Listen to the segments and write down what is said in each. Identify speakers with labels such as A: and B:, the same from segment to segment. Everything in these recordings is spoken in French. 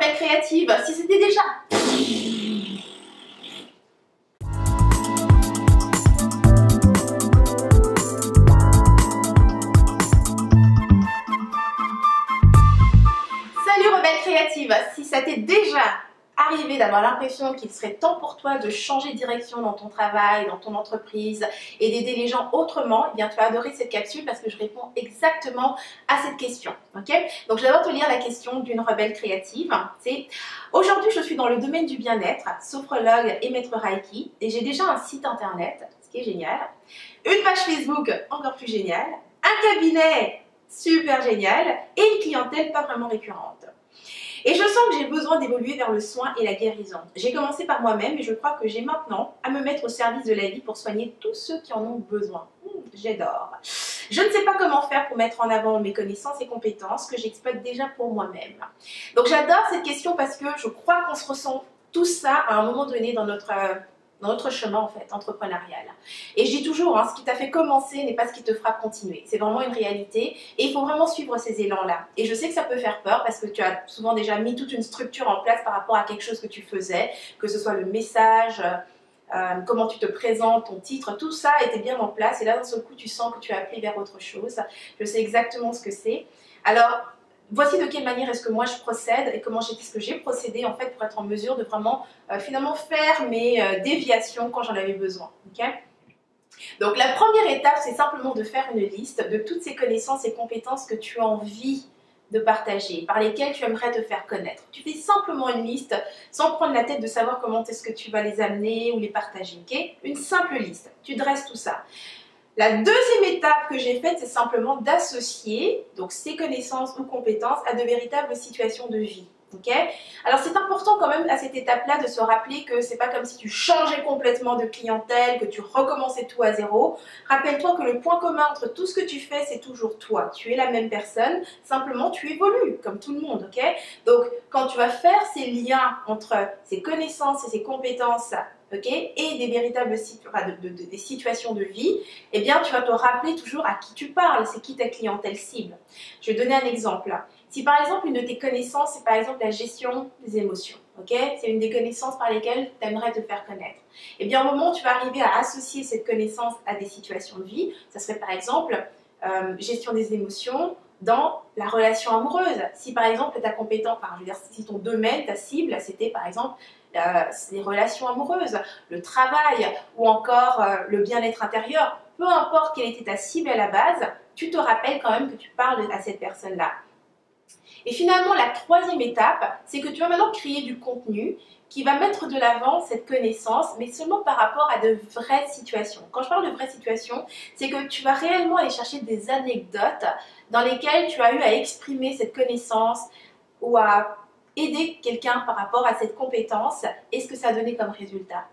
A: rebelle créative, si c'était déjà... Salut rebelle créative, si ça t'est déjà arrivé d'avoir l'impression qu'il serait temps pour toi de changer de direction dans ton travail, dans ton entreprise et d'aider les gens autrement, eh bien tu vas adorer cette capsule parce que je réponds exactement à cette question. Ok? Donc je vais d'abord te lire la question d'une rebelle créative. C'est: aujourd'hui je suis dans le domaine du bien-être, sophrologue et maître Reiki, et j'ai déjà un site internet, ce qui est génial, une page Facebook encore plus géniale, un cabinet super génial et une clientèle pas vraiment récurrente. Et je sens que j'ai besoin d'évoluer vers le soin et la guérison. J'ai commencé par moi-même et je crois que j'ai maintenant à me mettre au service de la vie pour soigner tous ceux qui en ont besoin. J'adore. Je ne sais pas comment faire pour mettre en avant mes connaissances et compétences que j'exploite déjà pour moi-même. Donc j'adore cette question parce que je crois qu'on se ressent tout ça à un moment donné dans notre chemin en fait entrepreneurial. Et je dis toujours, ce qui t'a fait commencer n'est pas ce qui te fera continuer. C'est vraiment une réalité et il faut vraiment suivre ces élans-là. Et je sais que ça peut faire peur parce que tu as souvent déjà mis toute une structure en place par rapport à quelque chose que tu faisais, que ce soit le message, comment tu te présentes, ton titre, tout ça était bien en place et là d'un seul coup tu sens que tu as appelé vers autre chose. Je sais exactement ce que c'est. Alors, voici de quelle manière est-ce que moi je procède et comment est-ce que j'ai procédé en fait pour être en mesure de vraiment finalement faire mes déviations quand j'en avais besoin. Okay? Donc la première étape, c'est simplement de faire une liste de toutes ces connaissances et compétences que tu as envie de partager, par lesquelles tu aimerais te faire connaître. Tu fais simplement une liste sans prendre la tête de savoir comment est-ce que tu vas les amener ou les partager. Okay? Une simple liste, tu dresses tout ça. La deuxième étape que j'ai faite, c'est simplement d'associer donc ces connaissances ou compétences à de véritables situations de vie. Okay? Alors c'est important quand même à cette étape-là de se rappeler que c'est pas comme si tu changeais complètement de clientèle, que tu recommençais tout à zéro. Rappelle-toi que le point commun entre tout ce que tu fais, c'est toujours toi. Tu es la même personne, simplement tu évolues comme tout le monde. Okay? Donc quand tu vas faire ces liens entre ces connaissances et ces compétences, okay, et des véritables des situations de vie, eh bien tu vas te rappeler toujours à qui tu parles, c'est qui ta clientèle cible. Je vais donner un exemple. Si par exemple une de tes connaissances, c'est par exemple la gestion des émotions, okay, c'est une des connaissances par lesquelles tu aimerais te faire connaître, eh bien au moment où tu vas arriver à associer cette connaissance à des situations de vie, ça serait par exemple gestion des émotions dans la relation amoureuse. Si par exemple ta compétence, enfin, je veux dire, si ton domaine, ta cible, c'était par exemple les relations amoureuses, le travail ou encore le bien-être intérieur, peu importe quelle était ta cible à la base, tu te rappelles quand même que tu parles à cette personne-là. Et finalement, la troisième étape, c'est que tu vas maintenant créer du contenu qui va mettre de l'avant cette connaissance, mais seulement par rapport à de vraies situations. Quand je parle de vraies situations, c'est que tu vas réellement aller chercher des anecdotes dans lesquelles tu as eu à exprimer cette connaissance ou à aider quelqu'un par rapport à cette compétence et ce que ça a donné comme résultat.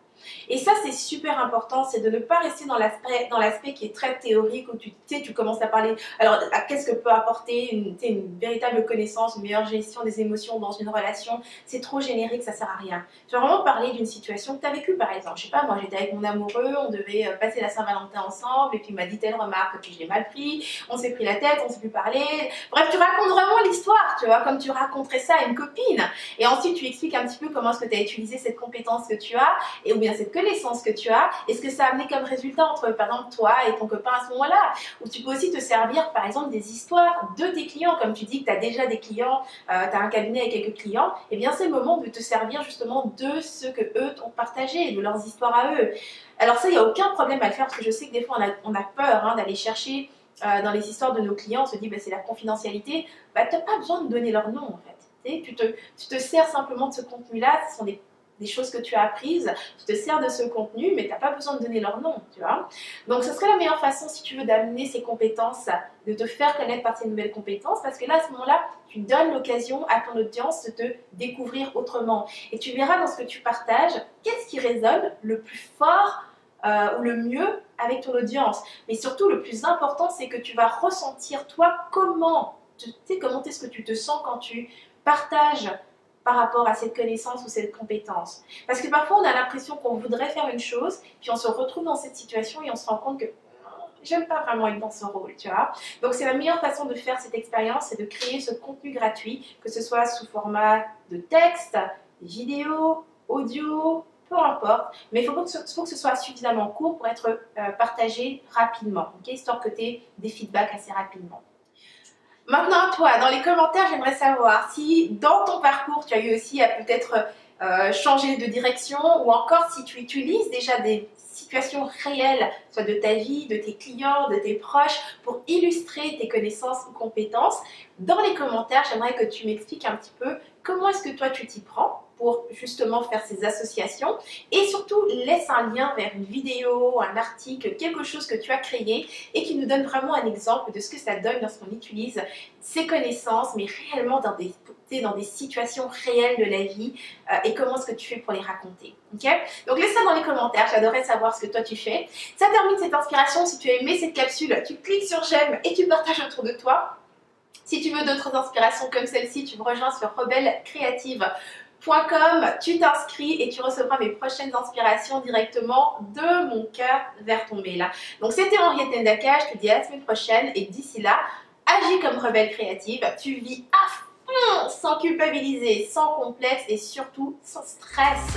A: Et ça, c'est super important, c'est de ne pas rester dans l'aspect qui est très théorique où tu commences à parler, alors qu'est-ce que peut apporter une véritable connaissance, une meilleure gestion des émotions dans une relation, c'est trop générique, ça sert à rien. Tu vas vraiment parler d'une situation que tu as vécue par exemple, je sais pas, moi j'étais avec mon amoureux, on devait passer la Saint-Valentin ensemble et puis il m'a dit telle remarque, puis je l'ai mal pris, on s'est pris la tête, on s'est plus parlé, bref tu racontes vraiment l'histoire, tu vois, comme tu raconterais ça à une copine et ensuite tu expliques un petit peu comment est-ce que tu as utilisé cette compétence que tu as et ou bien cette connaissance que tu as et ce que ça a amené comme résultat entre par exemple toi et ton copain à ce moment-là. Ou tu peux aussi te servir par exemple des histoires de tes clients, comme tu dis que tu as déjà des clients, tu as un cabinet avec quelques clients, et bien c'est le moment de te servir justement de ce que eux t'ont partagé, de leurs histoires à eux. Alors ça, il n'y a aucun problème à le faire parce que je sais que des fois on a peur d'aller chercher dans les histoires de nos clients, on se dit c'est la confidentialité, tu n'as pas besoin de donner leur nom en fait. Tu te sers simplement de ce contenu-là, ce sont des choses que tu as apprises, tu te sers de ce contenu, mais tu n'as pas besoin de donner leur nom, tu vois. Donc, ce serait la meilleure façon, si tu veux, d'amener ces compétences, de te faire connaître par ces nouvelles compétences, parce que là, à ce moment-là, tu donnes l'occasion à ton audience de te découvrir autrement. Et tu verras dans ce que tu partages, qu'est-ce qui résonne le plus fort ou le mieux avec ton audience. Mais surtout, le plus important, c'est que tu vas ressentir, toi, comment est-ce que tu te sens quand tu partages par rapport à cette connaissance ou cette compétence. Parce que parfois, on a l'impression qu'on voudrait faire une chose, puis on se retrouve dans cette situation et on se rend compte que j'aime pas vraiment être dans ce rôle, tu vois. Donc c'est la meilleure façon de faire cette expérience, c'est de créer ce contenu gratuit, que ce soit sous format de texte, vidéo, audio, peu importe, mais il faut que ce soit suffisamment court pour être partagé rapidement, okay, histoire que tu aies des feedbacks assez rapidement. Maintenant, toi, dans les commentaires, j'aimerais savoir si dans ton parcours, tu as eu aussi à peut-être changer de direction, ou encore si tu utilises déjà des situations réelles, soit de ta vie, de tes clients, de tes proches, pour illustrer tes connaissances ou compétences. Dans les commentaires, j'aimerais que tu m'expliques un petit peu comment est-ce que toi tu t'y prends pour justement faire ces associations, et surtout laisse un lien vers une vidéo, un article, quelque chose que tu as créé et qui nous donne vraiment un exemple de ce que ça donne lorsqu'on utilise ces connaissances, mais réellement dans des situations réelles de la vie, et comment est-ce que tu fais pour les raconter. Okay? Donc laisse ça dans les commentaires, j'adorerais savoir ce que toi tu fais. Ça termine cette inspiration. Si tu as aimé cette capsule, tu cliques sur j'aime et tu partages autour de toi. Si tu veux d'autres inspirations comme celle-ci, tu me rejoins sur rebellecreative.com, tu t'inscris et tu recevras mes prochaines inspirations directement de mon cœur vers ton mail. Donc c'était Henriette Ndaka, je te dis à la semaine prochaine et d'ici là, agis comme rebelle créative, tu vis à fond, sans culpabiliser, sans complexe et surtout sans stress.